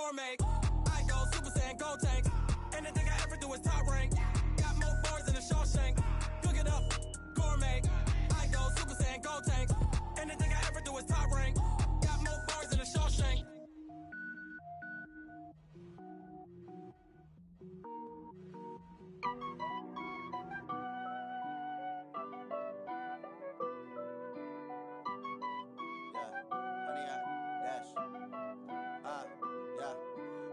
gourmet. I go Super Saiyan, go tank. Anything I ever do is top rank. Got more bars than a Shawshank. Cook it up, gourmet. I go Super Saiyan, go tank. Anything I ever do is top rank. Got more bars than a Shawshank.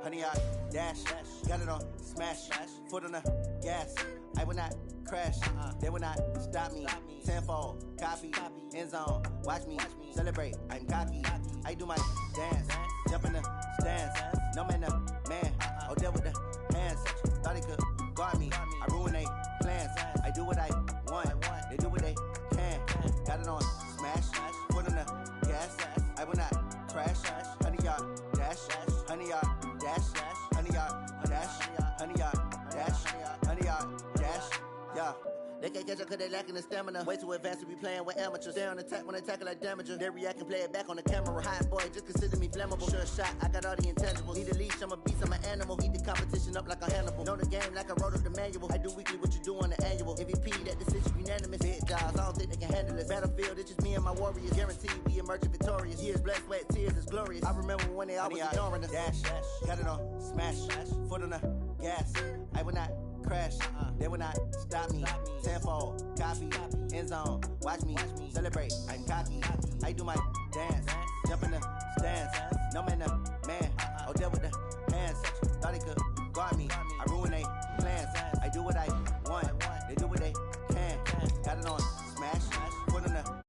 Honey, I dash, got it on smash, foot on the gas. I will not crash, they will not stop me. Tenfold, copy, end zone, watch me celebrate. I'm cocky, I do my dance, jump in the stands. No man, the man, oh deal with the hands. Thought he could guard me, I ruin they plans. I do what I want, they do what they can. Got it on smash, foot on the gas. I will not crash, honey, y'all dash, honey, y'all dash, honey, y'all dash, honey, y'all dash, honey, y'all dash, yeah. They can't catch up cause they lacking the stamina. Way too advanced to be playing with amateurs. Stay on attack when they tackle like damager. They react and play it back on the camera. Hot boy, just consider me flammable. Sure shot, I got all the intangibles. Need a leash, I'm a beast, I'm an animal. Heat the competition up like a Hannibal. Know the game like I wrote up the manual. I do weekly what you do on the annual. MVP, that decision unanimous. Big jobs, I don't think they can handle it. Battlefield, it's just me and my warriors. Guaranteed we emerging victorious. Years, blood, sweat, tears, it's glorious. I remember when they always ignoring us. Dash, got it on smash, foot on the gas. I will not crash, they will not stop me. Tenfold, copy, end zone, watch me celebrate. I'm cocky, I do my dance, jump in the stands. No man, the man, oh deal with the hands. Thought he could guard me, I ruin they plans. I do what I want, they do what they can. Got it on smash, put on the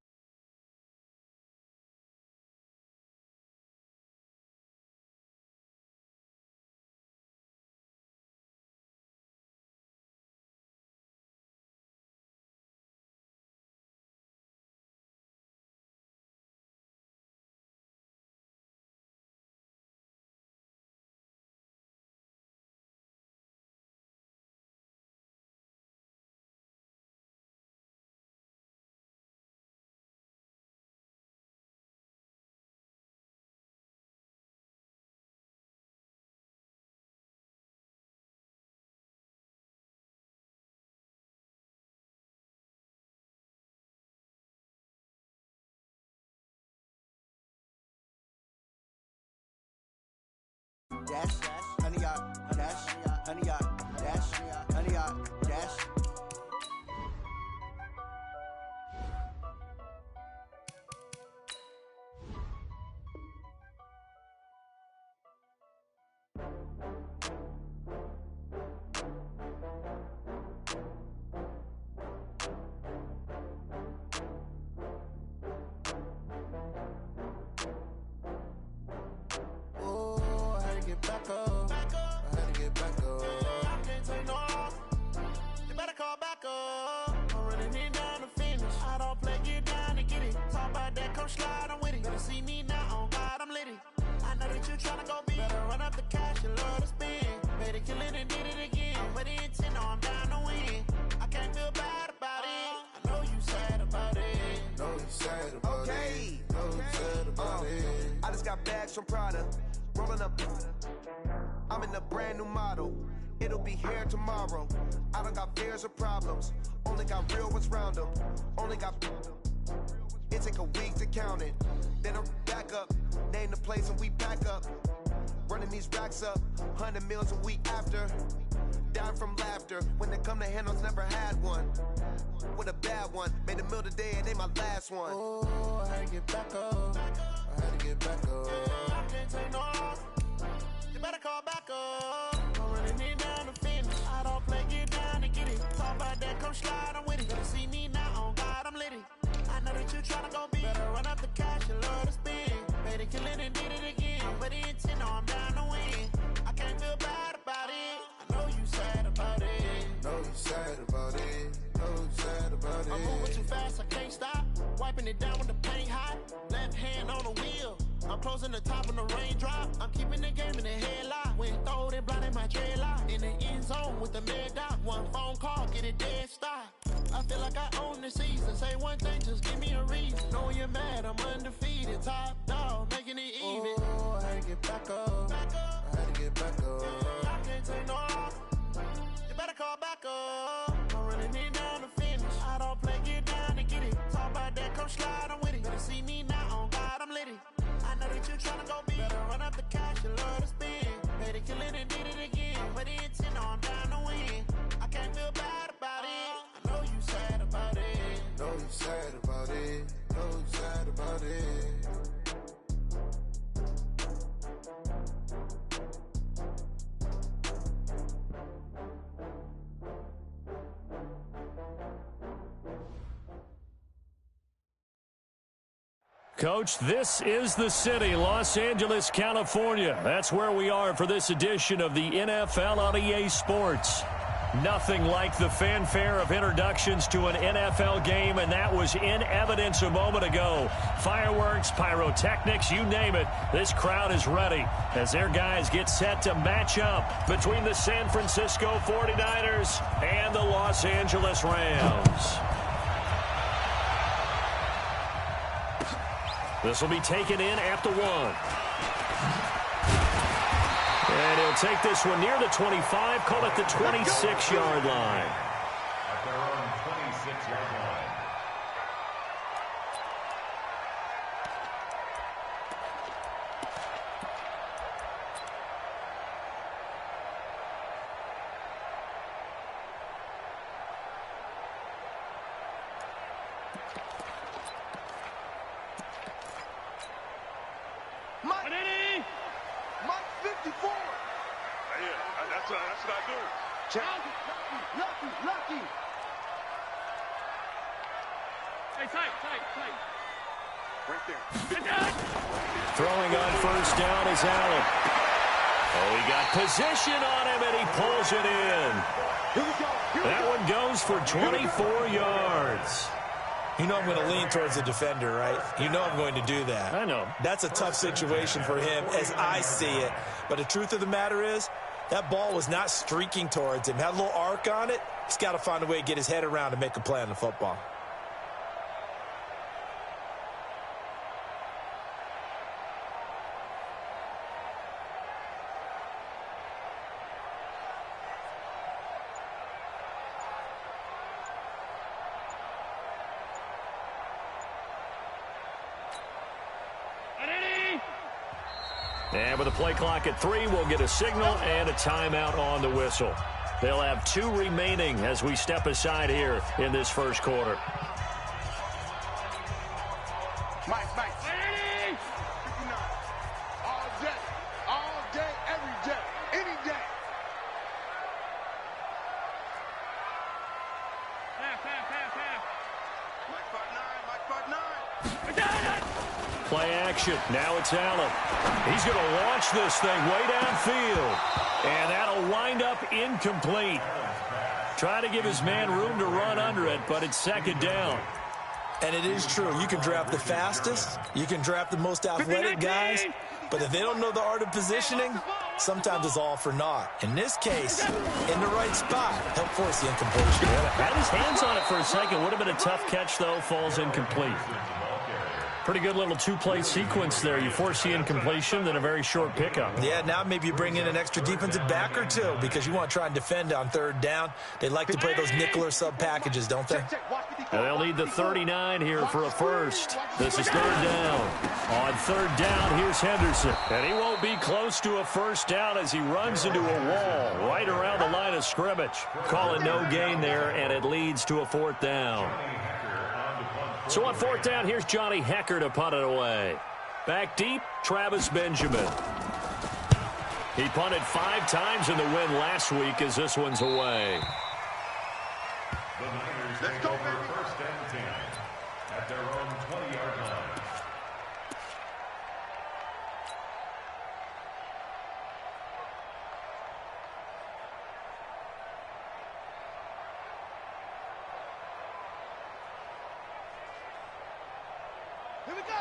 dash, honey, y'all dash, honey, y'all dash, honey, y'all dash. Back up. I had to get back up. I can't take no loss. You better call back up. I'm running it down to finish. I don't play, get down to get it. Talk about that, come slide, I'm with it. Better see me now, on God, I'm litty. I know that you tryna go big. Better run up the cash, you love to spend. Better kill it and did it again. I'm with the intent, no, I'm down to win. I can't feel bad about it. I know you sad about it. Know you sad about it. Know you sad about it. I just got bags from Prada. Rolling up, I'm in a brand new model. It'll be here tomorrow. I don't got fears or problems. Only got real ones round them. Only got. It take a week to count it. Then I'm back up. Name the place and we pack up. Running these racks up. 100 meals a week after. Down from laughter. When they come to handles, never had one. With a bad one. Made a meal today and ain't my last one. Oh, I had to get back up. I had to get back up. I can't take no loss. You better call back up. I'm running it down to finish. I don't play, get down to get it. Talk about that, come slide, I'm with it. Better see me now, on God, I'm litty. I know that you tryna go big. Better run up the cash, you love to spend. Better kill it and did it again. But the intent, no, I'm down to win. I can't feel bad about it. I know you sad about it. Know you sad about it. Know you sad about it. I'm moving too fast, I can't stop. Wiping it down with the paint hot. Left hand on the wheel. I'm closing the top on the raindrop. I'm keeping the game in the headlock. When throwed and blinded my dreadlock. In the end zone with the mad dot. One phone call, get it dead stop. I feel like I own the season. Say one thing, just give me a reason. Know you're mad, I'm undefeated. Top dog, making it even. Oh, I had to get back up. I had don't slide, I'm with it. Better see me now, on God, I'm litty. I know that you tryna go big. Better run up the cash, you love to spend. Better kill it and did it again. But the intent, no, I'm down to win. I can't feel bad about it. I know you sad about it. Know you sad about it. Know you sad about it. Coach, this is the city, Los Angeles, California. That's where we are for this edition of the NFL on EA Sports. Nothing like the fanfare of introductions to an NFL game, and that was in evidence a moment ago. Fireworks, pyrotechnics, you name it. This crowd is ready as their guys get set to match up between the San Francisco 49ers and the Los Angeles Rams. This will be taken in at the 1. And he'll take this one near the 25, call it the 26-yard line. At their own 26-yard line. That's what I do. Lucky. Hey, tight. Right there. Throwing on first down is Allen. Oh, he got position on him, and he pulls it in. That one goes for 24 yards. You know I'm going to lean towards the defender, right? You know I'm going to do that. I know. That's a tough situation for him as I see it. But the truth of the matter is, that ball was not streaking towards him. Had a little arc on it. He's got to find a way to get his head around and make a play on the football. And with a play clock at 3, we'll get a signal and a timeout on the whistle. They'll have 2 remaining as we step aside here in this first quarter. Mike. All day, every day, any day. Half. Mike 5'9". Play action. Now it's Allen. He's going to launch this thing way downfield. And that'll wind up incomplete. Try to give his man room to run under it, but it's second down. And it is true. You can draft the fastest. You can draft the most athletic guys. But if they don't know the art of positioning, sometimes it's all for naught. In this case, in the right spot, help force the incompletion. Had his hands on it for a second. Would have been a tough catch, though. Falls incomplete. Pretty good little 2-play sequence there. You force the incompletion, then a very short pickup. Yeah, now maybe you bring in an extra defensive back or 2 because you want to try and defend on 3rd down. They like to play those nickel or sub packages, don't they? And they'll need the 39 here for a first. This is 3rd down. On 3rd down, here's Henderson. And he won't be close to a first down as he runs into a wall right around the line of scrimmage. Call it no gain there, and it leads to a 4th down. So on 4th down, here's Johnny Hecker to punt it away. Back deep, Travis Benjamin. He punted 5 times in the win last week as this one's away. The Niners take over 1st and 10 at their own 20-yard line. Here we go.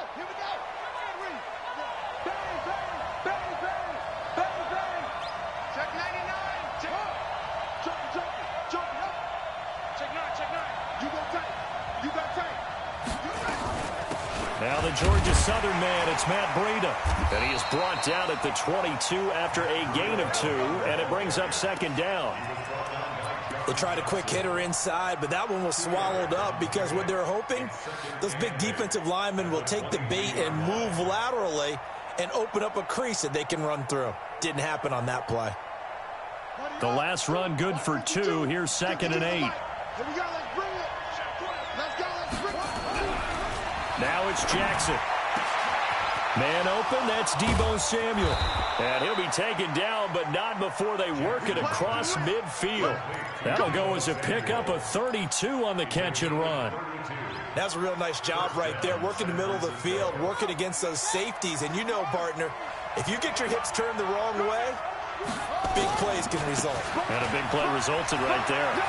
Bang. Check 99. Jump up. Check 9. You got tight. Now the Georgia Southern man, it's Matt Breida. And he is brought down at the 22 after a gain of 2, and it brings up 2nd down. They tried a quick hitter inside, but that one was swallowed up because what they're hoping, those big defensive linemen will take the bait and move laterally and open up a crease that they can run through. Didn't happen on that play. The last run good for 2. Here's 2nd and 8. Now it's Jackson. Man open, that's Deebo Samuel. And he'll be taken down, but not before they work it across midfield. That'll go as a pickup of 32 on the catch and run. That's a real nice job right there, working the middle of the field, working against those safeties. And you know, partner, if you get your hips turned the wrong way, big plays can result. And a big play resulted right there.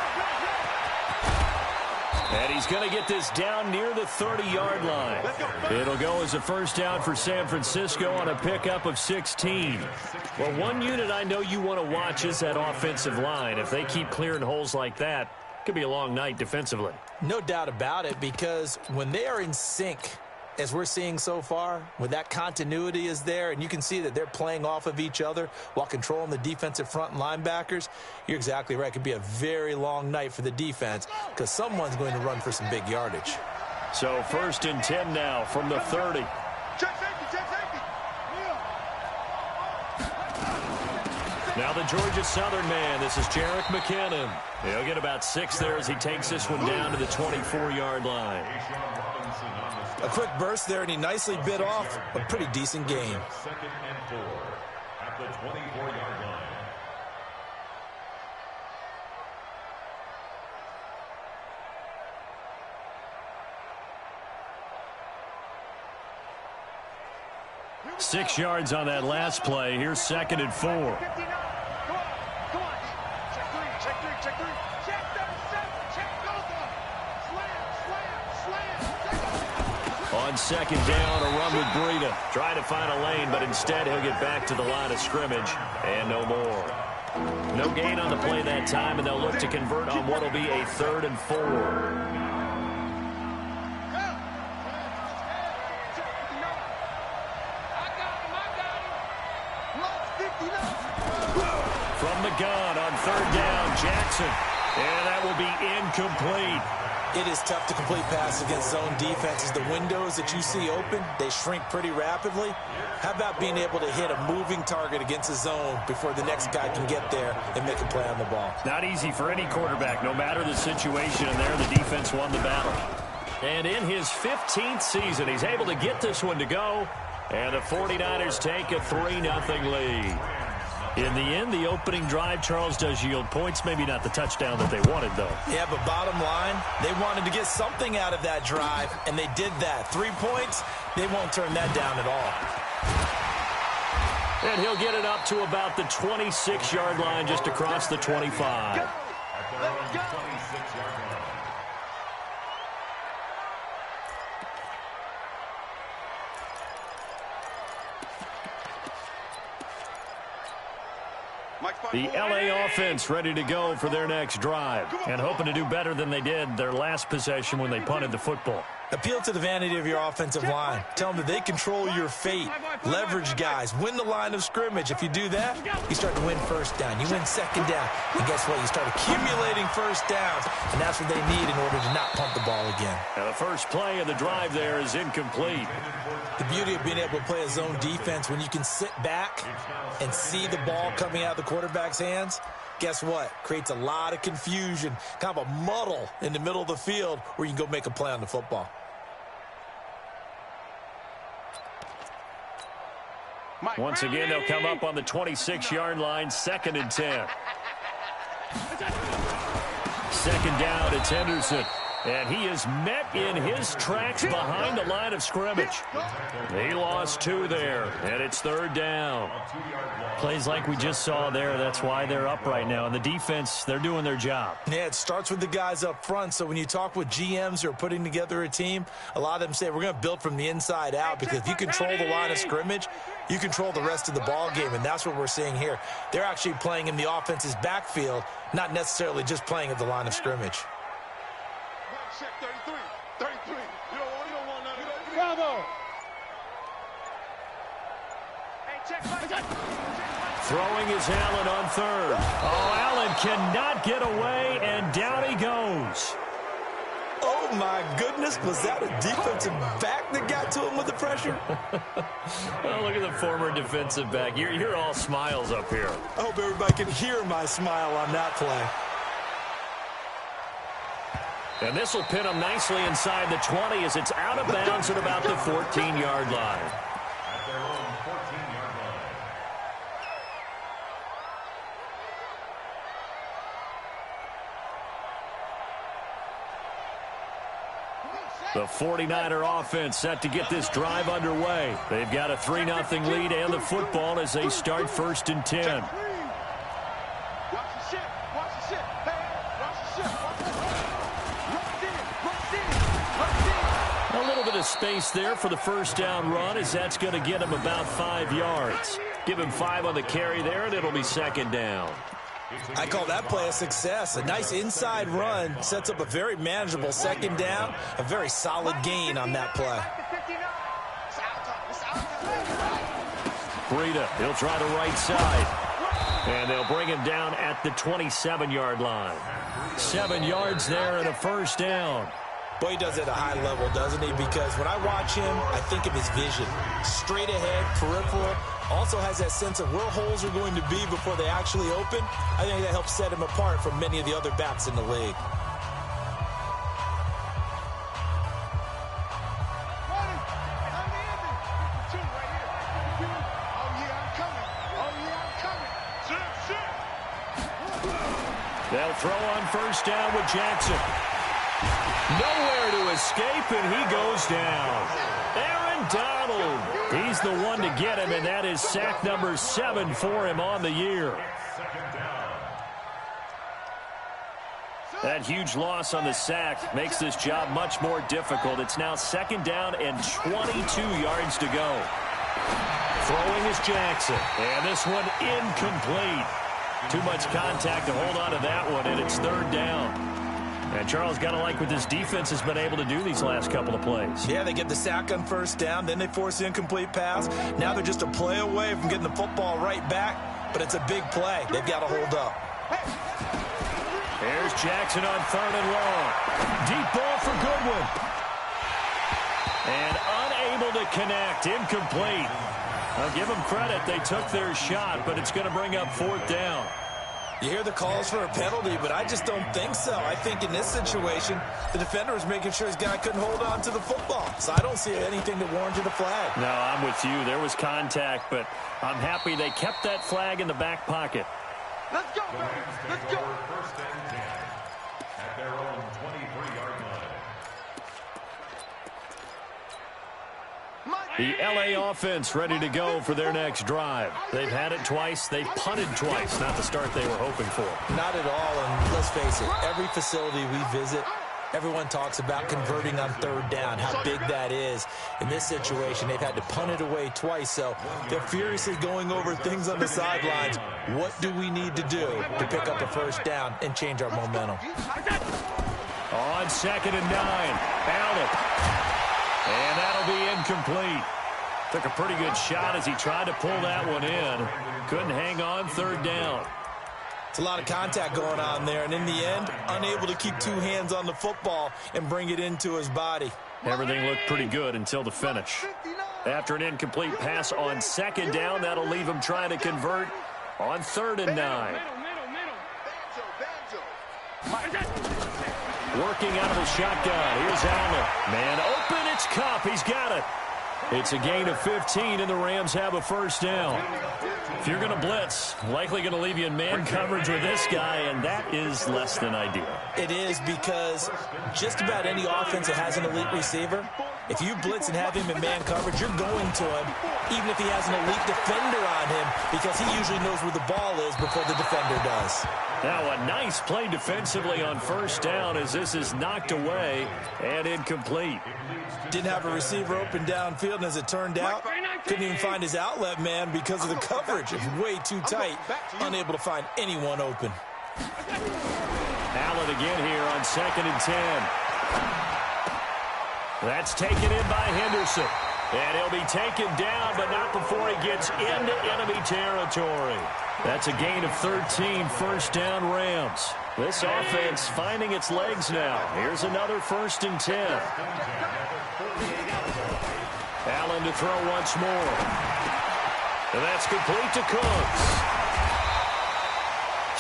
And he's going to get this down near the 30-yard line. It'll go as a first down for San Francisco on a pickup of 16. Well, one unit I know you want to watch is that offensive line. If they keep clearing holes like that, it could be a long night defensively. No doubt about it, because when they are in sync, as we're seeing so far, when that continuity is there and you can see that they're playing off of each other while controlling the defensive front and linebackers, you're exactly right. It could be a very long night for the defense because someone's going to run for some big yardage. So 1st and 10 now from the 30. Now the Georgia Southern man. This is Jerick McKinnon. He'll get about 6 there as he takes this one down to the 24-yard line. A quick burst there, and he nicely bit off a pretty decent gain. 2nd and 4 at the 24-yard line. Six yards on that last play. Here's 2nd and 4. Come on. Check three. On 2nd down, a run with Breida. Trying to find a lane, but instead he'll get back to the line of scrimmage. And no more. No gain on the play that time, and they'll look to convert on what will be a 3rd and 4. From the gun on 3rd down, Jackson. And that will be incomplete. It is tough to complete passes against zone defenses. The windows that you see open, they shrink pretty rapidly. How about being able to hit a moving target against a zone before the next guy can get there and make a play on the ball? Not easy for any quarterback, no matter the situation. And there, the defense won the battle. And in his 15th season, he's able to get this one to go. And the 49ers take a 3-0 lead. In the end, the opening drive, Charles, does yield points. Maybe not the touchdown that they wanted, though. Yeah, but bottom line, they wanted to get something out of that drive, and they did that. 3 points, they won't turn that down at all. And he'll get it up to about the 26-yard line, just across the 25. Let's go. The LA offense ready to go for their next drive and hoping to do better than they did their last possession when they punted the football. Appeal to the vanity of your offensive line. Tell them that they control your fate. Leverage guys. Win the line of scrimmage. If you do that, you start to win 1st down. You win 2nd down. And guess what? You start accumulating 1st downs. And that's what they need in order to not punt the ball again. Now the first play of the drive there is incomplete. The beauty of being able to play a zone defense when you can sit back and see the ball coming out of the quarterback's hands, guess what? Creates a lot of confusion, kind of a muddle in the middle of the field where you can go make a play on the football. Once again, they'll come up on the 26-yard line, 2nd and 10. 2nd down, it's Henderson. And he is met in his tracks behind the line of scrimmage. He lost 2 there, and it's 3rd down. Plays like we just saw there, that's why they're up right now. And the defense, they're doing their job. Yeah, it starts with the guys up front. So when you talk with GMs who are putting together a team, a lot of them say we're going to build from the inside out, because if you control the line of scrimmage, you control the rest of the ball game, and that's what we're seeing here. They're actually playing in the offense's backfield, not necessarily just playing at the line of scrimmage. Check 33. You don't want none of that. Bravo. Hey, check. Throwing is Allen on third. Oh, Allen cannot get away, and down he goes. Oh, my goodness. Was that a defensive back that got to him with the pressure? Oh, look at the former defensive back. You're all smiles up here. I hope everybody can hear my smile on that play. And this will pin him nicely inside the 20 as it's out of bounds at about the 14-yard line. At their own 14-yard line. The 49er offense set to get this drive underway. They've got a 3-0 lead and the football as they start 1st and 10. A little bit of space there for the first down run as that's going to get him about 5 yards. Give him 5 on the carry there, and it'll be 2nd down. I call that play a success. A nice inside run sets up a very manageable 2nd down. A very solid gain on that play. Breida, he'll try the right side. And they'll bring him down at the 27-yard line. 7 yards there and a 1st down. Boy, he does it at a high level, doesn't he? Because when I watch him, I think of his vision. Straight ahead, peripheral. Also has that sense of where holes are going to be before they actually open. I think that helps set him apart from many of the other backs in the league. They'll throw on 1st down with Jackson. Nowhere to escape, and he goes down. Aaron Donald. He's the one to get him, and that is sack number 7 for him on the year. That huge loss on the sack makes this job much more difficult. It's now 2nd down and 22 yards to go. Throwing is Jackson, and this one incomplete. Too much contact to hold on to that one, and it's 3rd down. And Charles, got to like what this defense has been able to do these last couple of plays. Yeah, they get the sack on 1st down, then they force the incomplete pass. Now they're just a play away from getting the football right back, but it's a big play. They've got to hold up. Here's Jackson on 3rd and long. Deep ball for Goodwin. And unable to connect. Incomplete. I'll give them credit. They took their shot, but it's going to bring up 4th down. You hear the calls for a penalty, but I just don't think so. I think in this situation, the defender was making sure his guy couldn't hold on to the football. So I don't see anything that warranted a flag. No, I'm with you. There was contact, but I'm happy they kept that flag in the back pocket. Let's go, baby. Let's go. 1st and 10 at their own 23-yard line. The LA offense ready to go for their next drive. They've had it twice. They've punted twice. Not the start they were hoping for. Not at all, and let's face it, every facility we visit, everyone talks about converting on 3rd down, how big that is. In this situation, they've had to punt it away twice, so they're furiously going over things on the sidelines. What do we need to do to pick up a 1st down and change our momentum? On 2nd and 9, Allen. And that'll be incomplete. Took a pretty good shot as he tried to pull that one in. Couldn't hang on 3rd down. It's a lot of contact going on there, and in the end, unable to keep 2 hands on the football and bring it into his body. Everything looked pretty good until the finish. After an incomplete pass on 2nd down, that'll leave him trying to convert on 3rd and 9. Working out of the shotgun. Here's Allen. Man open. It's Kupp. He's got it. It's a gain of 15, and the Rams have a 1st down. If you're going to blitz, likely going to leave you in man coverage with this guy, and that is less than ideal. It is, because just about any offense that has an elite receiver, if you blitz and have him in man coverage, you're going to him, even if he has an elite defender on him, because he usually knows where the ball is before the defender does. Now a nice play defensively on 1st down as this is knocked away and incomplete. Didn't have a receiver open downfield, and as it turned out, couldn't even find his outlet man because of the coverage. It's way too tight, unable to find anyone open. Allen again here on 2nd and 10. That's taken in by Henderson. And he'll be taken down, but not before he gets into enemy territory. That's a gain of 13, first down Rams. This offense finding its legs now. Here's another 1st and 10. Allen to throw once more. And that's complete to Cooks.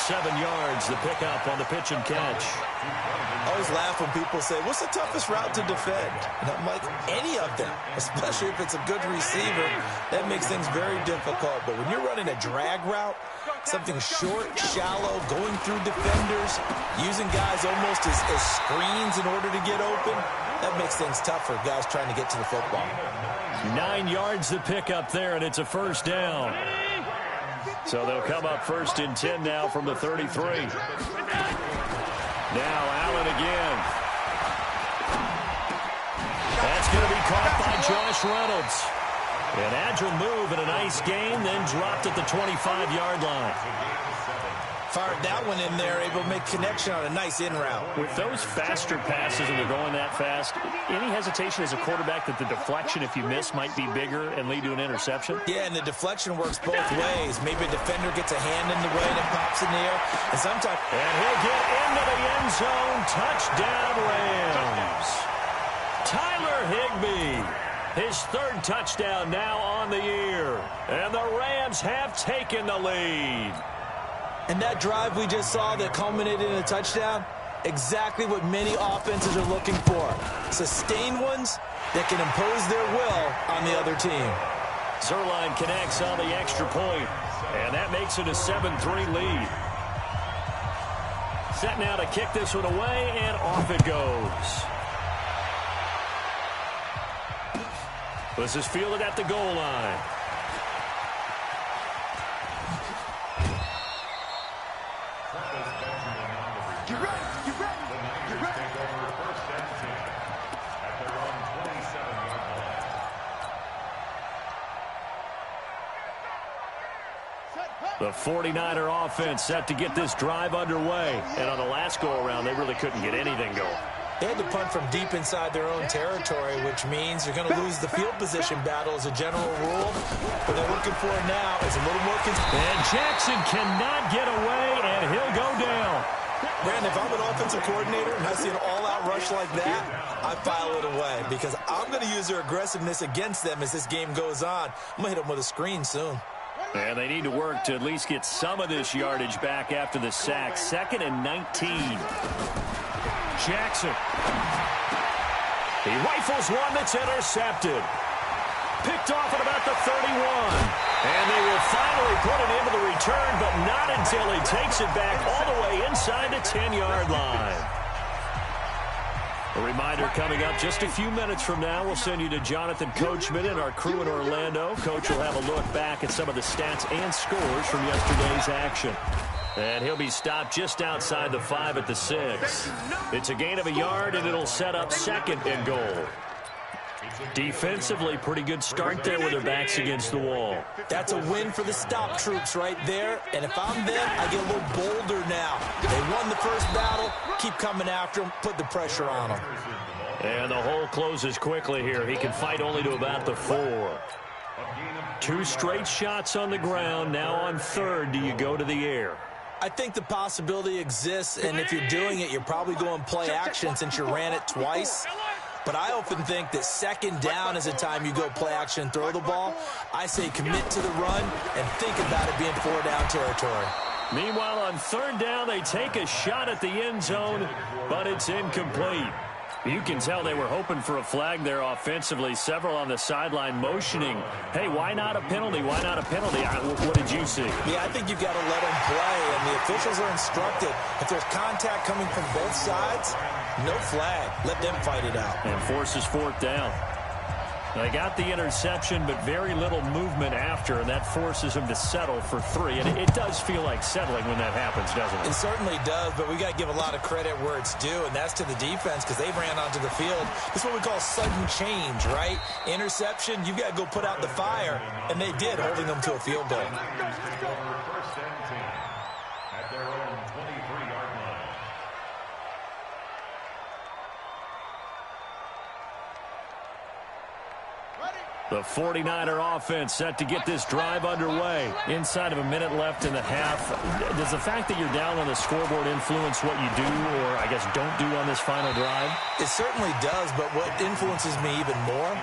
7 yards, the pickup on the pitch and catch. I always laugh when people say, what's the toughest route to defend? And I'm like, any of them, especially if it's a good receiver. That makes things very difficult. But when you're running a drag route, something short, shallow, going through defenders, using guys almost as screens in order to get open, that makes things tough for guys trying to get to the football. 9 yards the pickup there, and it's a first down. So they'll come up 1st and 10 now from the 33. Now Allen again. That's going to be caught by Josh Reynolds. An agile move and a nice gain, then dropped at the 25-yard line. Fired that one in there, able to make connection on a nice in route. With those faster passes and they're going that fast, any hesitation as a quarterback that the deflection, if you miss, might be bigger and lead to an interception? Yeah, and the deflection works both ways. Maybe a defender gets a hand in the way and it pops in the air. And sometimes... And he'll get into the end zone. Touchdown, Rams. Tyler Higbee. His 3rd touchdown now on the year. And the Rams have taken the lead. And that drive we just saw that culminated in a touchdown, exactly what many offenses are looking for. Sustained ones that can impose their will on the other team. Zerline connects on the extra point, and that makes it a 7-3 lead. Set now to kick this one away, and off it goes. This is fielded at the goal line. The 49er offense set to get this drive underway. And on the last go-around, they really couldn't get anything going. They had to punt from deep inside their own territory, which means you're going to lose the field position battle as a general rule. What they're looking for now is a little more... And Jackson cannot get away, and he'll go down. Brandon, if I'm an offensive coordinator and I see an all-out rush like that, I file it away because I'm going to use their aggressiveness against them as this game goes on. I'm going to hit them with a screen soon. And they need to work to at least get some of this yardage back after the sack. 2nd and 19. Jackson. He rifles one that's intercepted. Picked off at about the 31. And they will finally put it into the return, but not until he takes it back all the way inside the 10-yard line. A reminder coming up just a few minutes from now. We'll send you to Jonathan Coachman and our crew in Orlando. Coach will have a look back at some of the stats and scores from yesterday's action. And he'll be stopped just outside the 5 at the 6. It's a gain of a yard, and it'll set up 2nd and goal. Defensively, pretty good start there with their backs against the wall. That's a win for the stop troops right there. And if I'm them, I get a little bolder now. They won the first battle. Keep coming after them. Put the pressure on them. And the hole closes quickly here. He can fight only to about the 4. 2 straight shots on the ground. Now on 3rd, do you go to the air? I think the possibility exists, and if you're doing it, you're probably going play action since you ran it twice. But I often think that 2nd down is a time you go play action and throw the ball. I say commit to the run and think about it being 4-down territory. Meanwhile, on 3rd down, they take a shot at the end zone, but it's incomplete. You can tell they were hoping for a flag there offensively. Several on the sideline motioning, hey, why not a penalty? Why not a penalty? What did you see? Yeah, I think you've got to let them play, and the officials are instructed. If there's contact coming from both sides, no flag. Let them fight it out. And forces 4th down. They got the interception, but very little movement after, and that forces them to settle for 3. And it does feel like settling when that happens, doesn't it? It certainly does, but we got to give a lot of credit where it's due, and that's to the defense because they ran onto the field. This is what we call sudden change, right? Interception, you've got to go put out the fire, and they did, holding them to a field goal. The 49er offense set to get this drive underway. Inside of a minute left in the half. Does the fact that you're down on the scoreboard influence what you do, or I guess don't do on this final drive? It certainly does, but what influences me even more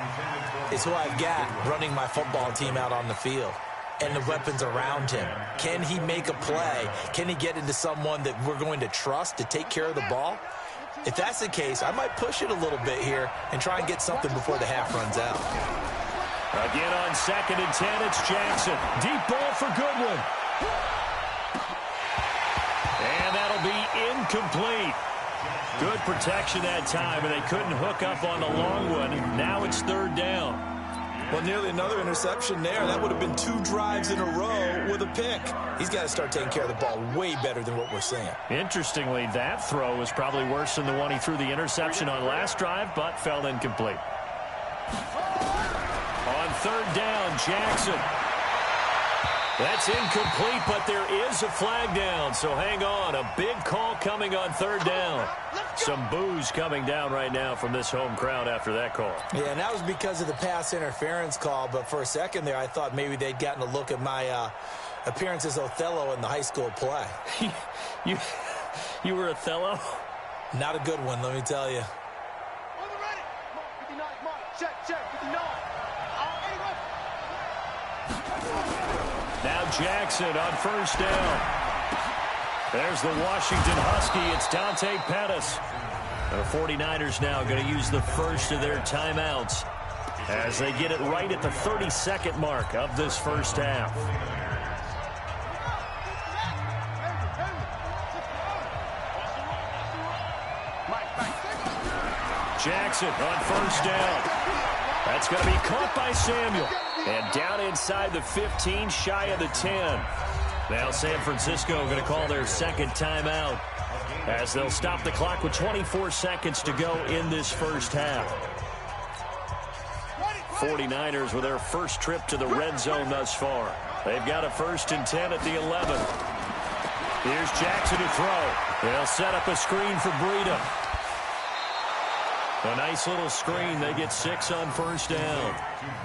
is who I've got running my football team out on the field and the weapons around him. Can he make a play? Can he get into someone that we're going to trust to take care of the ball? If that's the case, I might push it a little bit here and try and get something before the half runs out. Again on 2nd and 10, it's Jackson. Deep ball for Goodwin. And that'll be incomplete. Good protection that time, and they couldn't hook up on the long one. Now it's 3rd down. Well, nearly another interception there. That would have been 2 drives in a row with a pick. He's got to start taking care of the ball way better than what we're seeing. Interestingly, that throw was probably worse than the one he threw the interception on last drive, but fell incomplete. On 3rd down, Jackson. That's incomplete, but there is a flag down, so hang on. A big call coming on 3rd down. Some boos coming down right now from this home crowd after that call. Yeah, and that was because of the pass interference call, but for a second there, I thought maybe they'd gotten a look at my appearance as Othello in the high school play. You were Othello? Not a good one, let me tell you. On the ready. Mark, 59, Mark. Check, 59. Now Jackson on 1st down. There's the Washington Husky. It's Dante Pettis. The 49ers now going to use the first of their timeouts as they get it right at the 32nd mark of this first half. Jackson on 1st down. That's going to be caught by Samuel. And down inside the 15, shy of the 10. Now San Francisco going to call their 2nd timeout as they'll stop the clock with 24 seconds to go in this first half. 49ers with their first trip to the red zone thus far. They've got a 1st and 10 at the 11. Here's Jackson to throw. They'll set up a screen for Breida. A nice little screen. They get 6 on 1st down.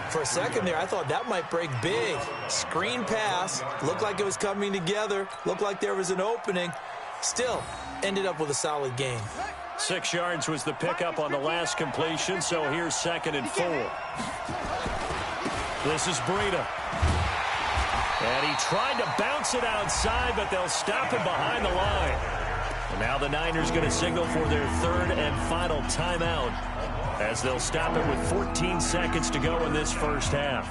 For a second there, I thought that might break big. Screen pass. Looked like it was coming together. Looked like there was an opening. Still, ended up with a solid game. 6 yards was the pickup on the last completion, so here's 2nd and 4. This is Breida. And he tried to bounce it outside, but they'll stop him behind the line. And now the Niners going to signal for their 3rd and final timeout as they'll stop it with 14 seconds to go in this first half.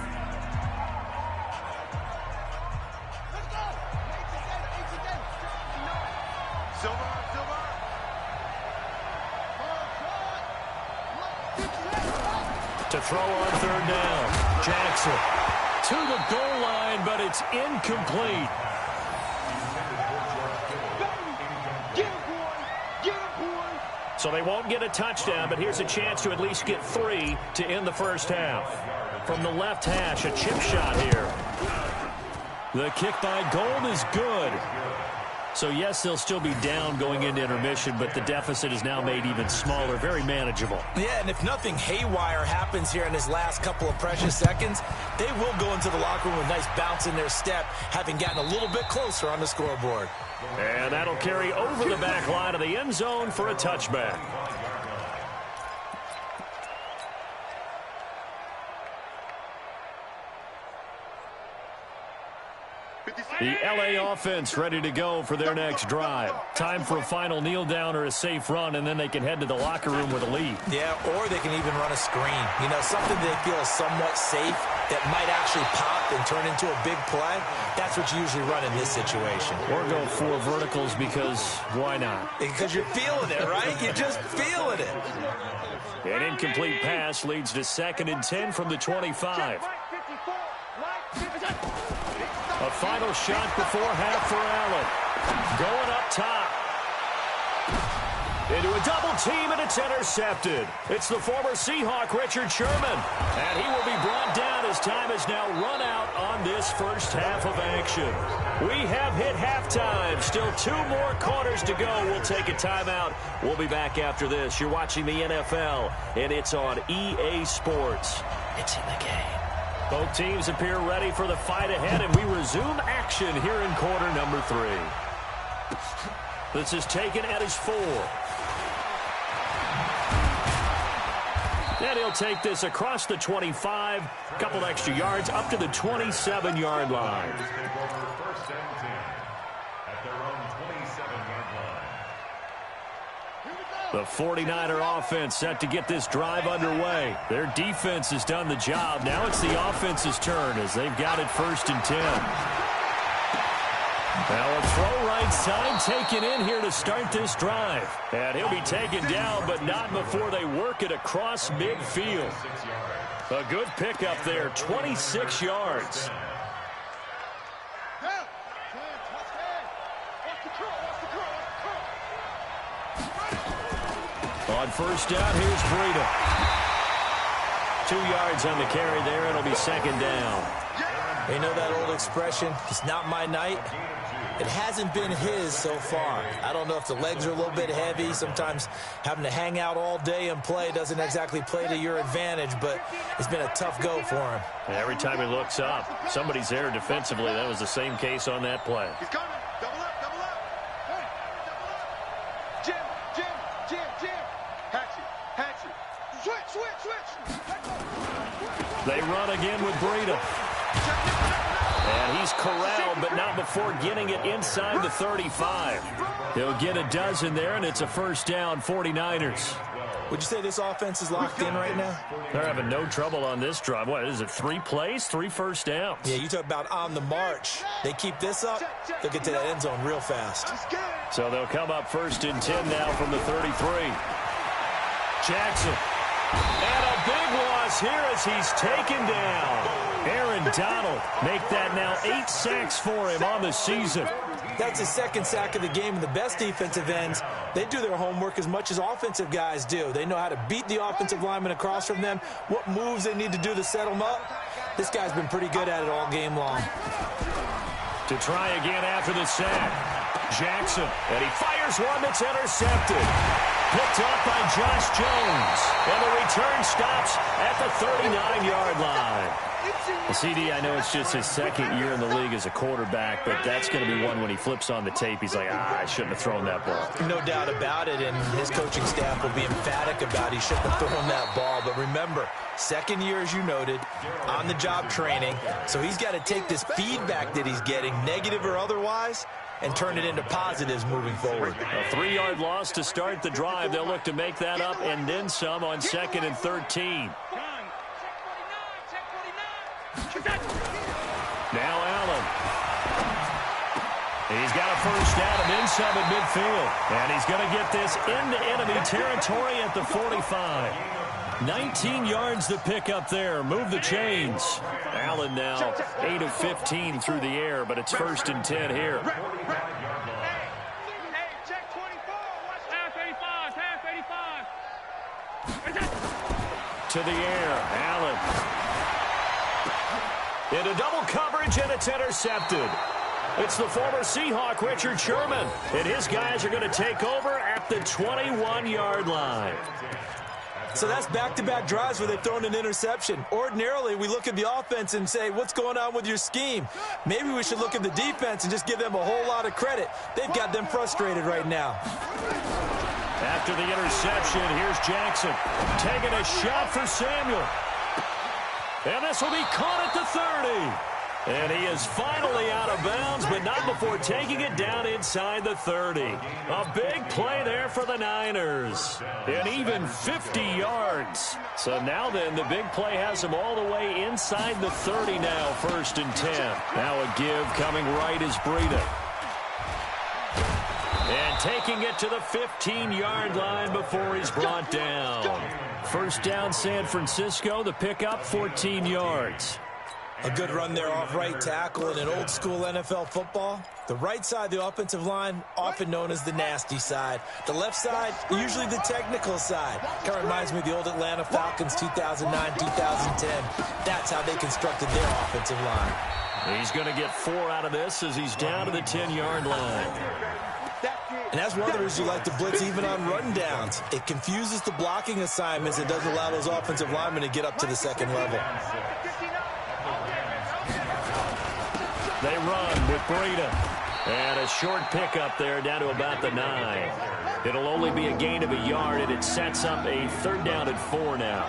To throw on 3rd down. Jackson to the goal line, but it's incomplete. So they won't get a touchdown, but here's a chance to at least get 3 to end the first half. From the left hash, a chip shot here. The kick by Gold is good. So, yes, they'll still be down going into intermission, but the deficit is now made even smaller, very manageable. Yeah, and if nothing haywire happens here in his last couple of precious seconds, they will go into the locker room with a nice bounce in their step, having gotten a little bit closer on the scoreboard. And that'll carry over the back line of the end zone for a touchback. The LA offense ready to go for their next drive. Time for a final kneel down or a safe run, and then they can head to the locker room with a lead. Yeah, or they can even run a screen. You know, something they feel is somewhat safe that might actually pop and turn into a big play. That's what you usually run in this situation. Or go 4 verticals because why not? Because you're feeling it, right? You're just feeling it. An incomplete pass leads to 2nd and 10 from the 25. A final shot before half for Allen. Going up top. Into a double team, and it's intercepted. It's the former Seahawk, Richard Sherman. And he will be brought down as time has now run out on this first half of action. We have hit halftime. Still 2 more quarters to go. We'll take a timeout. We'll be back after this. You're watching the NFL, and it's on EA Sports. It's in the game. Both teams appear ready for the fight ahead, and we resume action here in quarter number 3. This is taken at his 4. And he'll take this across the 25, a couple extra yards, up to the 27-yard line. First and 10 at their own 27-yard line. The 49er offense set to get this drive underway. Their defense has done the job. Now it's the offense's turn as they've got it first and 10. Now a throw right side taken in here to start this drive. And he'll be taken down, but not before they work it across midfield. A good pickup there, 26 yards. On first down, here's Breida. 2 yards on the carry there. It'll be second down. You know that old expression, it's not my night? It hasn't been his so far. I don't know if the legs are a little bit heavy. Sometimes having to hang out all day and play doesn't exactly play to your advantage, but it's been a tough go for him. Every time he looks up, somebody's there defensively. That was the same case on that play. He's coming. Double up, double up. Hey, double up. Jim. Hatchet. Switch. They run again with Breida. And he's corralled, but not before getting it inside the 35. He'll get a dozen there, and it's a first down, 49ers. Would you say this offense is locked in right now? They're having no trouble on this drive. What is it, 3 plays, 3 first downs? Yeah, you talk about on the march. They keep this up, they'll get to that end zone real fast. So they'll come up first and 10 now from the 33. Jackson. And a big loss here as he's taken down. Aaron Donald make that now 8 sacks for him on the season. That's his second sack of the game, and the best defensive ends, they do their homework as much as offensive guys do. They know how to beat the offensive lineman across from them, what moves they need to do to set them up. This guy's been pretty good at it all game long. To try again after the sack. Jackson, and he fires one that's intercepted. Picked up by Josh Jones. And the return stops at the 39-yard line. The CD, I know it's just his second year in the league as a quarterback, but that's going to be one when he flips on the tape. He's like, I shouldn't have thrown that ball. No doubt about it, and his coaching staff will be emphatic about he shouldn't have thrown that ball. But remember, second year, as you noted, on-the-job training. So he's got to take this feedback that he's getting, negative or otherwise, and turn it into positives moving forward. A 3-yard loss to start the drive. They'll look to make that up and then some on 2nd and 13. Now Allen. He's got a first down and then some at midfield. And he's going to get this into enemy territory at the 45. 19 yards to pick up there. Move the chains. Allen now 8 of 15 through the air, but it's first and 10 here. To the air, Allen. Into double coverage, and it's intercepted. It's the former Seahawk, Richard Sherman. And his guys are going to take over at the 21-yard line. So that's back-to-back drives where they've thrown an interception. Ordinarily, we look at the offense and say, what's going on with your scheme? Maybe we should look at the defense and just give them a whole lot of credit. They've got them frustrated right now. After the interception, here's Jackson taking a shot for Samuel. And this will be caught at the 30. And he is finally out of bounds, but not before taking it down inside the 30. A big play there for the Niners. And even 50 yards. So now then, the big play has him all the way inside the 30 now, first and 10. Now a give coming right is Breida. And taking it to the 15-yard line before he's brought down. First down, San Francisco. The pickup, 14 yards. A good run there off right tackle in an old-school NFL football. The right side of the offensive line, often known as the nasty side. The left side, usually the technical side. Kind of reminds me of the old Atlanta Falcons 2009, 2010. That's how they constructed their offensive line. He's going to get 4 out of this as he's down to the 10-yard line. And that's one of the reasons you like to blitz even on run downs. It confuses the blocking assignments. It doesn't allow those offensive linemen to get up to the second level. They run with Breida. And a short pickup there down to about the 9. It'll only be a gain of a yard, and it sets up a 3rd down and 4 now.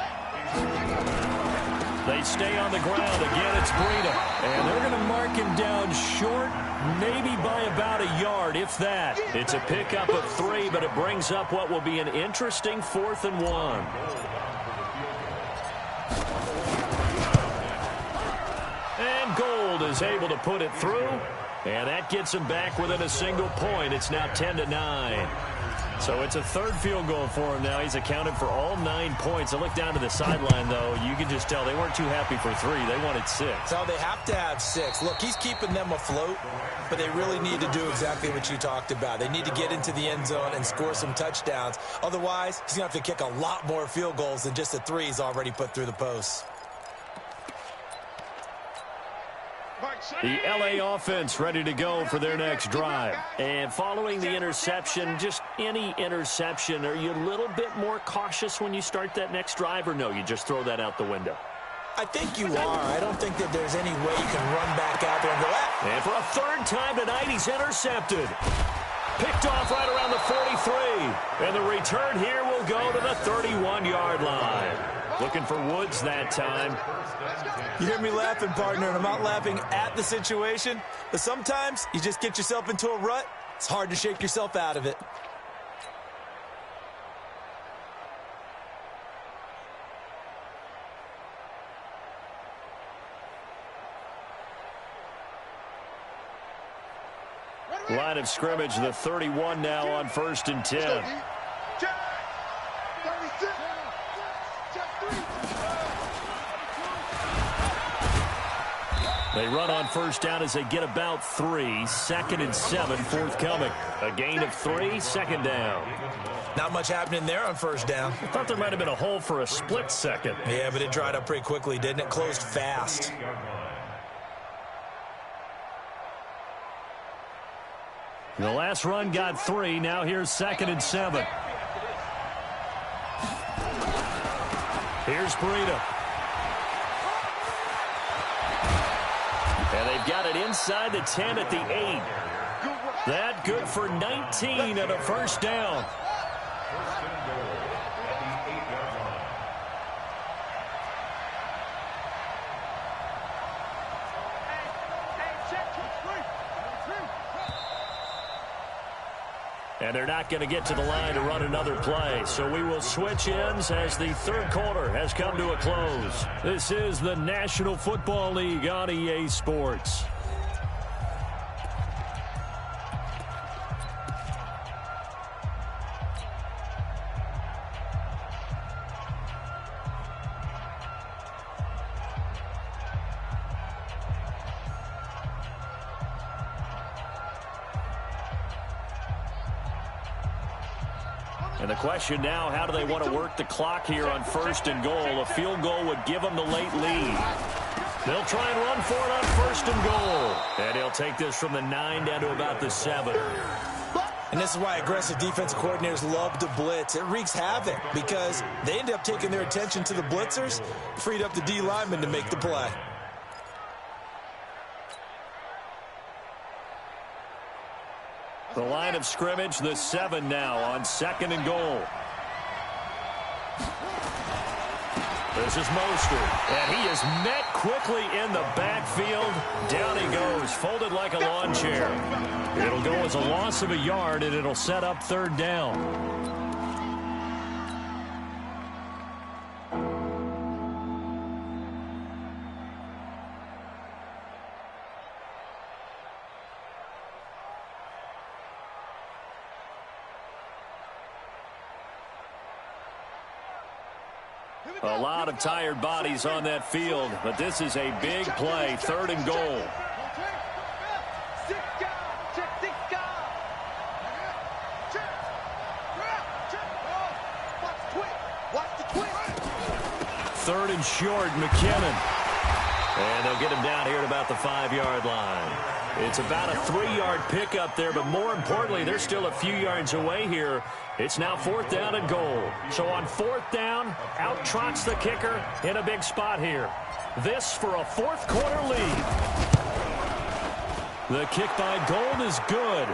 They stay on the ground. Again, it's Breida. And they're going to mark him down short, maybe by about a yard, if that. It's a pickup of 3, but it brings up what will be an interesting 4th and 1. And Gold is able to put it through. And that gets him back within a single point. It's now 10-9. So it's a 3rd field goal for him now. He's accounted for all 9 points. I look down to the sideline, though. You can just tell they weren't too happy for 3. They wanted 6. So they have to have 6. Look, he's keeping them afloat, but they really need to do exactly what you talked about. They need to get into the end zone and score some touchdowns. Otherwise, he's going to have to kick a lot more field goals than just the 3 he's already put through the posts. The LA offense ready to go for their next drive. And following the interception, just any interception, are you a little bit more cautious when you start that next drive, or no, you just throw that out the window? I think you are. I don't think that there's any way you can run back out there and go, ah. And for a 3rd time tonight, he's intercepted. Picked off right around the 43. And the return here will go to the 31-yard line. Looking for Woods that time. You hear me laughing, partner, and I'm not laughing at the situation, but sometimes you just get yourself into a rut. It's hard to shake yourself out of it. Line of scrimmage, the 31 now on 1st and 10. They run on 1st down as they get about 3. 2nd and 7 forthcoming. A gain of 3, 2nd down. Not much happening there on 1st down. I thought there might have been a hole for a split second. Yeah, but it dried up pretty quickly, didn't it? Closed fast. The last run got 3. Now here's 2nd and 7. Here's Breida. And they've got it inside the 10 at the 8. That good for 19 and a 1st down. And they're not going to get to the line to run another play. So we will switch ends as the 3rd quarter has come to a close. This is the National Football League on EA Sports. And the question now, how do they want to work the clock here on 1st and goal? A field goal would give them the late lead. They'll try and run for it on 1st and goal. And he'll take this from the 9 down to about the 7. And this is why aggressive defensive coordinators love to blitz. It wreaks havoc because they end up taking their attention to the blitzers, freed up the D lineman to make the play. The line of scrimmage, the 7 now on 2nd and goal. This is Mostert, and he is met quickly in the backfield. Down he goes, folded like a lawn chair. It'll go as a loss of a yard, and it'll set up 3rd down. A lot of tired bodies on that field, but this is a big play, 3rd and goal. Third and short, McKinnon. And they'll get him down here at about the 5-yard line. It's about a 3-yard pickup there, but more importantly, they're still a few yards away here. It's now 4th down and goal. So on 4th down, out trots the kicker in a big spot here. This for a 4th quarter lead. The kick by Gold is good.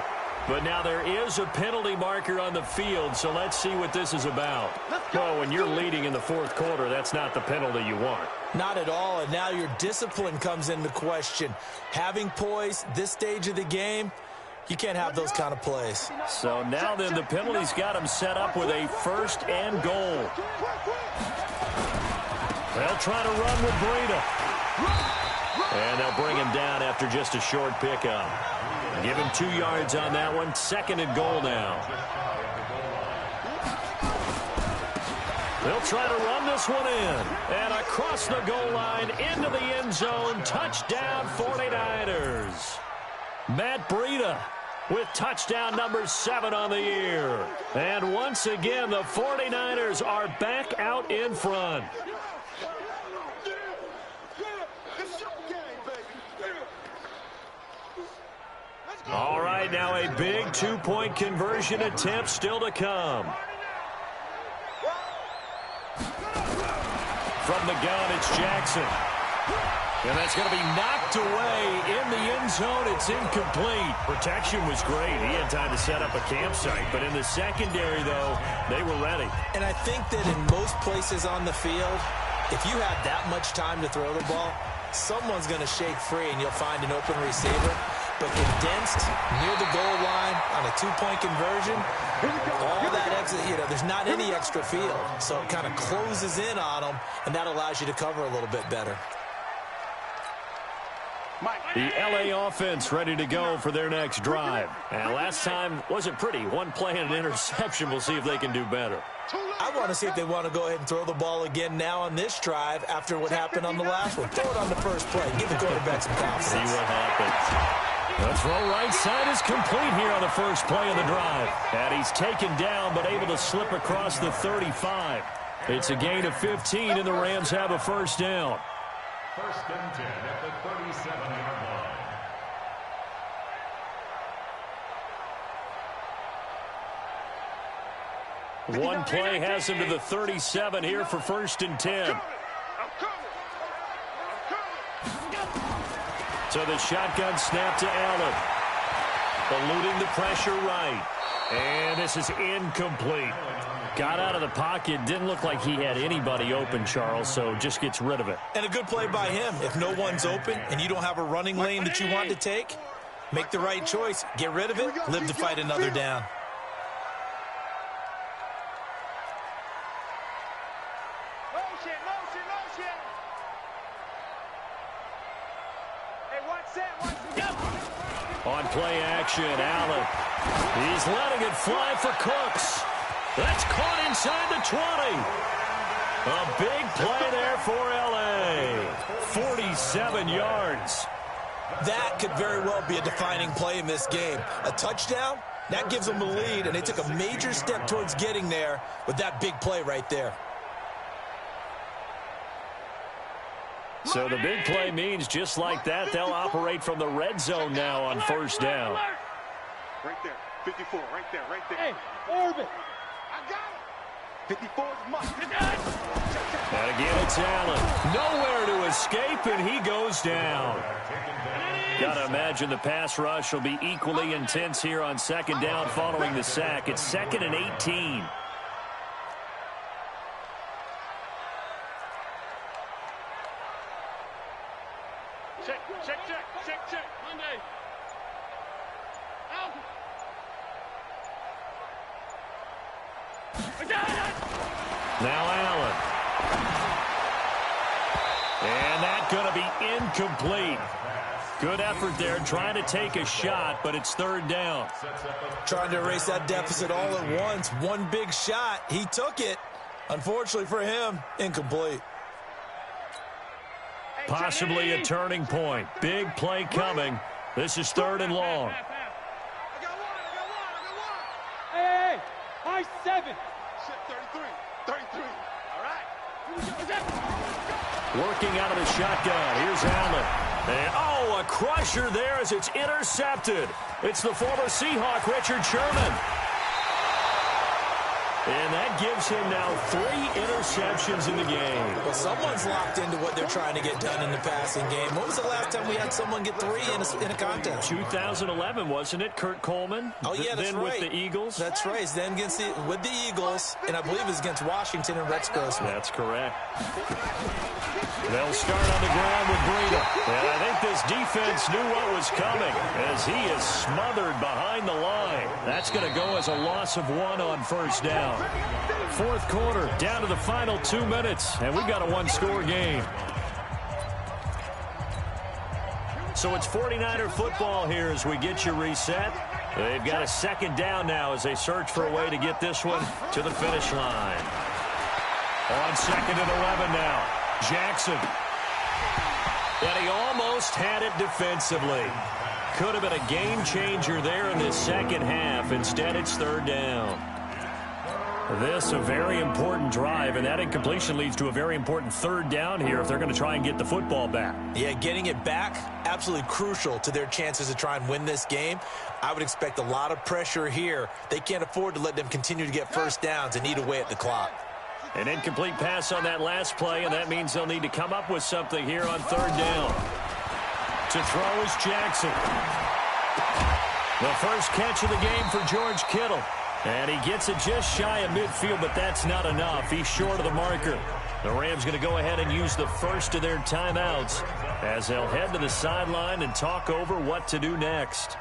But now there is a penalty marker on the field, so let's see what this is about. Well, when you're leading in the fourth quarter, that's not the penalty you want. Not at all, and now your discipline comes into question. Having poise this stage of the game, you can't have those kind of plays. So now then, the penalty's got him set up with a 1st and goal. They'll try to run with Breida. And they'll bring him down after just a short pickup. Give him 2 yards on that one. 2nd and goal now. They'll try to run this one in. And across the goal line, into the end zone. Touchdown, 49ers. Matt Breida with touchdown number 7 on the year. And once again, the 49ers are back out in front. All right, now a big 2-point conversion attempt still to come. From the gun, it's Jackson. And that's going to be knocked away in the end zone. It's incomplete. Protection was great. He had time to set up a campsite. But in the secondary, though, they were ready. And I think that in most places on the field, if you have that much time to throw the ball, someone's going to shake free and you'll find an open receiver. But condensed near the goal line on a 2-point conversion, all that extra, there's not any extra field. So it kind of closes in on them, and that allows you to cover a little bit better. The LA offense ready to go for their next drive. And last time wasn't pretty. 1 play and an interception. We'll see if they can do better. I want to see if they want to go ahead and throw the ball again now on this drive after what happened on the last one. Throw it on the first play. Give the quarterback some confidence. See what happens. The throw right side is complete here on the first play of the drive. And he's taken down but able to slip across the 35. It's a gain of 15 and the Rams have a 1st down. 1st and 10 at the 37-yard line. One play has him to the 37 here for 1st and 10. So the shotgun snap to Allen. Eluding the pressure right. And this is incomplete. Got out of the pocket. Didn't look like he had anybody open, Charles, so just gets rid of it. And a good play by him. If no one's open and you don't have a running lane that you want to take, make the right choice. Get rid of it. Live to fight another down. On play action, Allen. He's letting it fly for Cooks. That's caught inside the 20. A big play there for L.A. 47 yards. That could very well be a defining play in this game. A touchdown, that gives them the lead, and they took a major step towards getting there with that big play right there. So the big play means just like that, they'll operate from the red zone now on 1st down. Right there, 54, right there, right there. Hey, Orbit. I got it. 54 is mine. And again, it's Allen. Nowhere to escape, and he goes down. Got to imagine the pass rush will be equally intense here on 2nd down following the sack. It's 2nd and 18. Check. Monday. Out. Now Allen. And that's going to be incomplete. Good effort there, trying to take a shot, but it's 3rd down. Trying to erase that deficit all at once. One big shot. He took it. Unfortunately for him, incomplete. Possibly a turning point. Big play coming. This is 3rd and long. I got one. Hey, high 7. Shit, 33. All right. Working out of the shotgun. Here's Allen. And, a crusher there as it's intercepted. It's the former Seahawk, Richard Sherman. And that gives him now 3 interceptions in the game. Well, someone's locked into what they're trying to get done in the passing game. When was the last time we had someone get 3 in a contest? 2011, wasn't it? Kurt Coleman? Oh, yeah, that's then right. with the Eagles? That's right. Then with the Eagles, and I believe it was against Washington and Rex Grossman. That's correct. They'll start on the ground with Breida. And I think this defense knew what was coming as he is smothered behind the line. That's going to go as a loss of 1 on first down. Fourth quarter, down to the final 2 minutes, and we've got a 1-score game. So it's 49er football here as we get you reset. They've got a second down now as they search for a way to get this one to the finish line. On second and 11 now, Jackson. And he almost had it defensively. Could have been a game changer there in this second half. Instead, it's third down. This a very important drive, and that incompletion leads to a very important third down here if they're going to try and get the football back. Yeah, getting it back, absolutely crucial to their chances to try and win this game. I would expect a lot of pressure here. They can't afford to let them continue to get first downs and eat away at the clock. An incomplete pass on that last play, and that means they'll need to come up with something here on third down. To throw is Jackson. The first catch of the game for George Kittle. And he gets it just shy of midfield, but that's not enough. He's short of the marker. The Rams going to go ahead and use the first of their timeouts as they'll head to the sideline and talk over what to do next.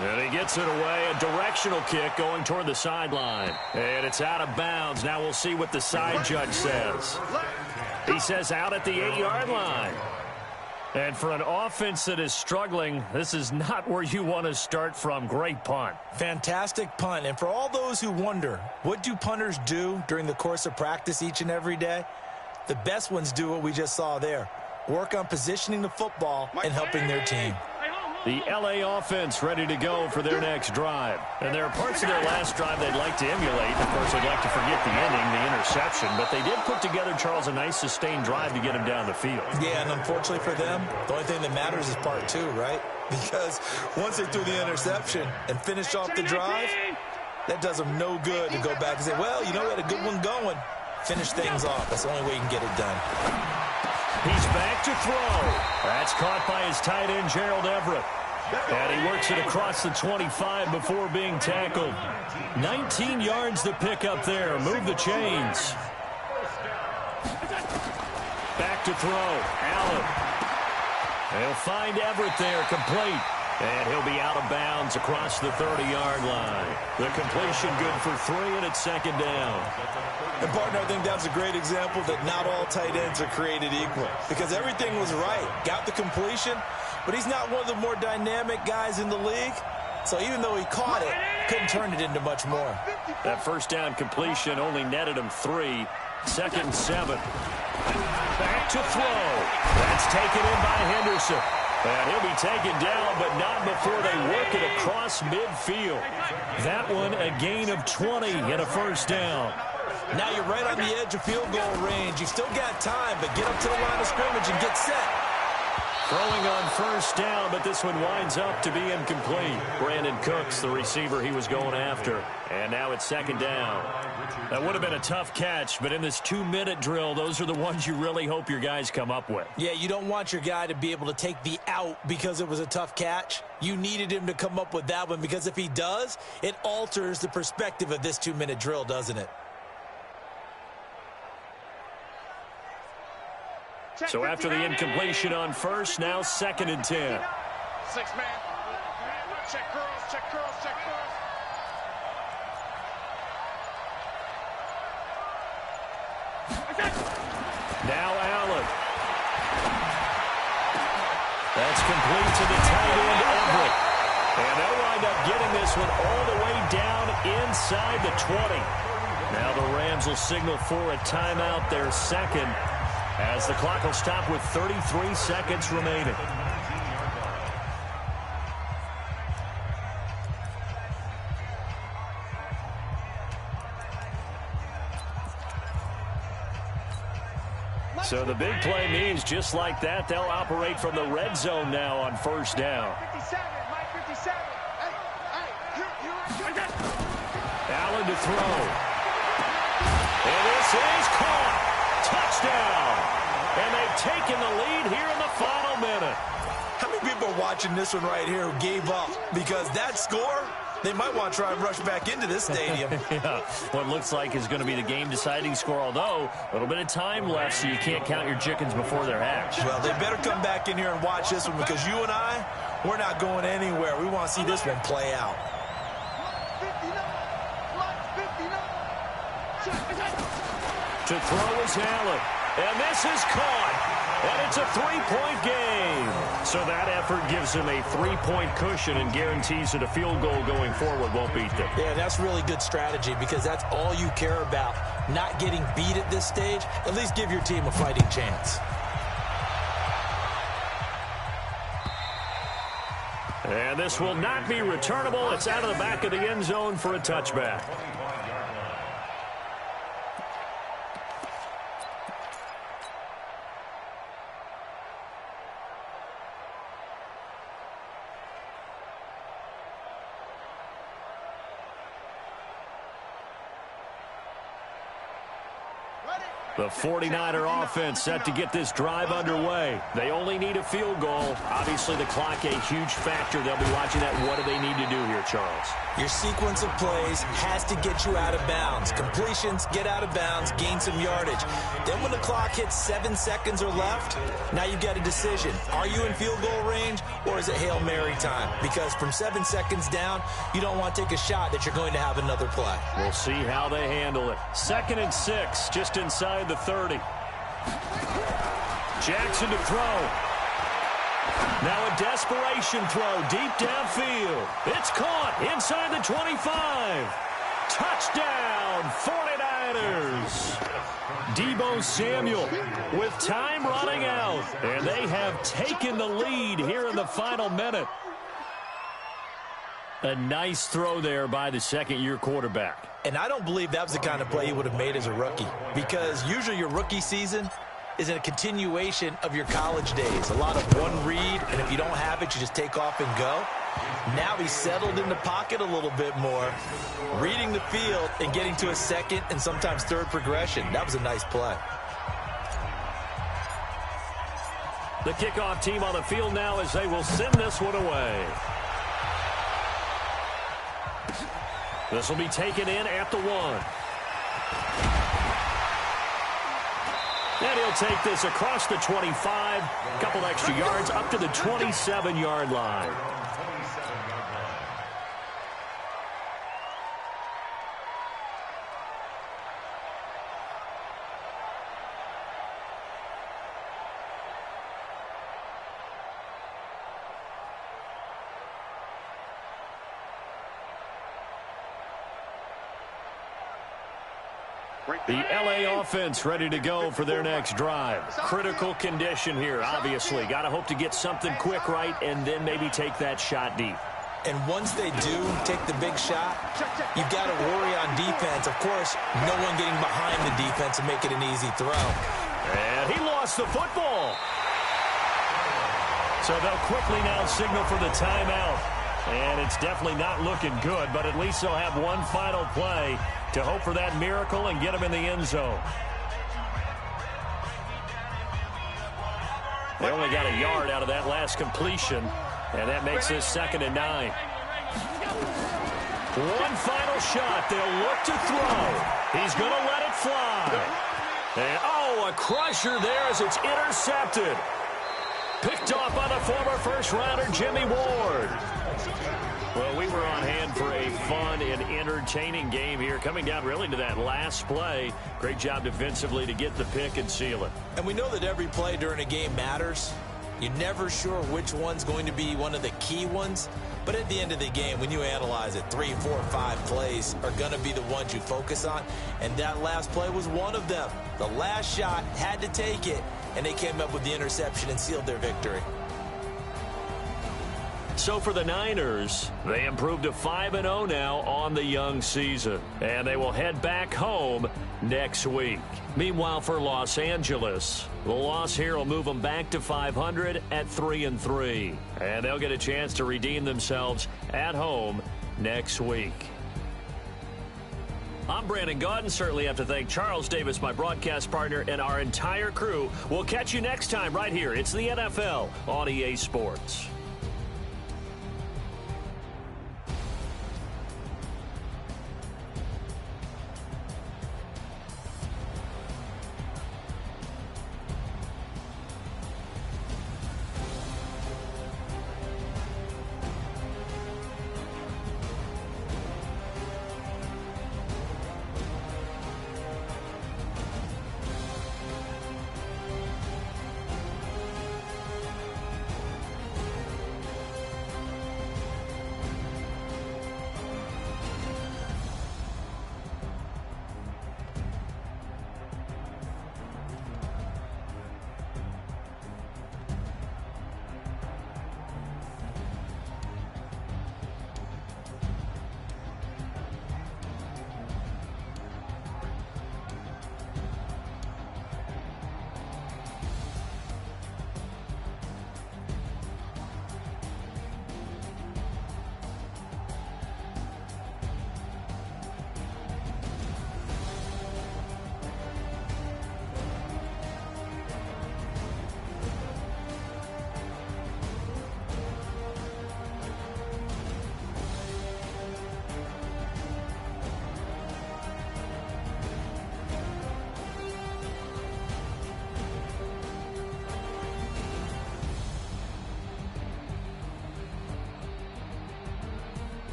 And he gets it away, a directional kick going toward the sideline. And it's out of bounds. Now we'll see what the side judge says. He says out at the 8-yard line. And for an offense that is struggling, this is not where you want to start from. Great punt. Fantastic punt. And for all those who wonder, what do punters do during the course of practice each and every day? The best ones do what we just saw there. Work on positioning the football and helping their team. The L.A. offense ready to go for their next drive. And there are parts of their last drive they'd like to emulate. Of course, they'd like to forget the ending, the interception. But they did put together, Charles, a nice sustained drive to get him down the field. Yeah, and unfortunately for them, the only thing that matters is part 2, right? Because once they threw the interception and finished off the drive, that does them no good to go back and say, well, you know, we had a good one going. Finish things off. That's the only way you can get it done. He's back to throw. That's caught by his tight end, Gerald Everett. And he works it across the 25 before being tackled. 19 yards to pick up there. Move the chains. Back to throw. Allen. They'll find Everett there, complete. And he'll be out of bounds across the 30-yard line. The completion good for 3, and it's second down. And, partner, I think that's a great example that not all tight ends are created equal. Because everything was right. Got the completion, but he's not one of the more dynamic guys in the league. So even though he caught it, couldn't turn it into much more. That first down completion only netted him 3. Second and 7. Back to throw. That's taken in by Henderson. And he'll be taken down, but not before they work it across midfield. That one a gain of 20 and a first down. Now you're right on the edge of field goal range. You've still got time, but get up to the line of scrimmage and get set. Throwing on first down, but this one winds up to be incomplete. Brandon Cooks, the receiver he was going after. And now it's second down. That would have been a tough catch, but in this 2-minute drill, those are the ones you really hope your guys come up with. Yeah, you don't want your guy to be able to take the out because it was a tough catch. You needed him to come up with that one because if he does, it alters the perspective of this 2-minute drill, doesn't it? So after the incompletion on first, now second and 10. 6-man. Check girls, check girls, check girls. Now Allen. That's complete to the tight end, Everett. And they'll wind up getting this one all the way down inside the 20. Now the Rams will signal for a timeout, their second, as the clock will stop with 33 seconds remaining. So the big play means just like that, they'll operate from the red zone now on first down. 57, Mike 57. Allen to throw. And this is caught. Touchdown. And they've taken the lead here in the final minute. How many people are watching this one right here who gave up? Because that score, they might want to try and rush back into this stadium. Yeah, what looks like is going to be the game-deciding score, although a little bit of time left, so you can't count your chickens before they're hatched. Well, they better come back in here and watch this one, because you and I, we're not going anywhere. We want to see this one play out. To throw is Allen. And this is caught. And it's a three-point game. So that effort gives him a three-point cushion and guarantees that a field goal going forward won't beat them. Yeah, that's really good strategy, because that's all you care about. Not getting beat at this stage. At least give your team a fighting chance. And this will not be returnable. It's out of the back of the end zone for a touchback. The 49er offense set to get this drive underway. They only need a field goal. Obviously, the clock a huge factor. They'll be watching that. What do they need to do here, Charles? Your sequence of plays has to get you out of bounds. Completions, get out of bounds, gain some yardage. Then when the clock hits 7 seconds or left, now you've got a decision. Are you in field goal range, or is it Hail Mary time? Because from 7 seconds down, you don't want to take a shot that you're going to have another play. We'll see how they handle it. 2nd and 6, just inside the 30. Jackson to throw. Now a desperation throw deep downfield. It's caught inside the 25. Touchdown, 49ers. Deebo Samuel with time running out. And they have taken the lead here in the final minute. A nice throw there by the second-year quarterback. And I don't believe that was the kind of play he would have made as a rookie, because usually your rookie season is a continuation of your college days. A lot of one read, and if you don't have it, you just take off and go. Now he's settled in the pocket a little bit more, reading the field and getting to a second and sometimes third progression. That was a nice play. The kickoff team on the field now as they will send this one away. This will be taken in at the 1. And he'll take this across the 25. A couple extra yards up to the 27-yard line. The LA offense ready to go for their next drive. Critical condition here, obviously. Got to hope to get something quick right and then maybe take that shot deep. And once they do take the big shot, you've got to worry on defense. Of course, no one getting behind the defense and make it an easy throw. And he lost the football. So they'll quickly now signal for the timeout. And it's definitely not looking good, but at least they'll have one final play to hope for that miracle and get them in the end zone. They only got a yard out of that last completion, and that makes this 2nd and 9. One final shot. They'll look to throw. He's going to let it fly. And, oh, a crusher there as it's intercepted. Picked off by the former first-rounder Jimmy Ward. Well, we were on hand for a fun and entertaining game here, coming down really to that last play. Great job defensively to get the pick and seal it. And we know that every play during a game matters. You're never sure which one's going to be one of the key ones. But at the end of the game, when you analyze it, 3, 4, 5 plays are going to be the ones you focus on. And that last play was one of them. The last shot had to take it, and they came up with the interception and sealed their victory. So for the Niners, they improved to 5-0 now on the young season. And they will head back home next week. Meanwhile, for Los Angeles, the loss here will move them back to 500 at 3-3. And they'll get a chance to redeem themselves at home next week. I'm Brandon Gaudin. Certainly have to thank Charles Davis, my broadcast partner, and our entire crew. We'll catch you next time right here. It's the NFL on EA Sports.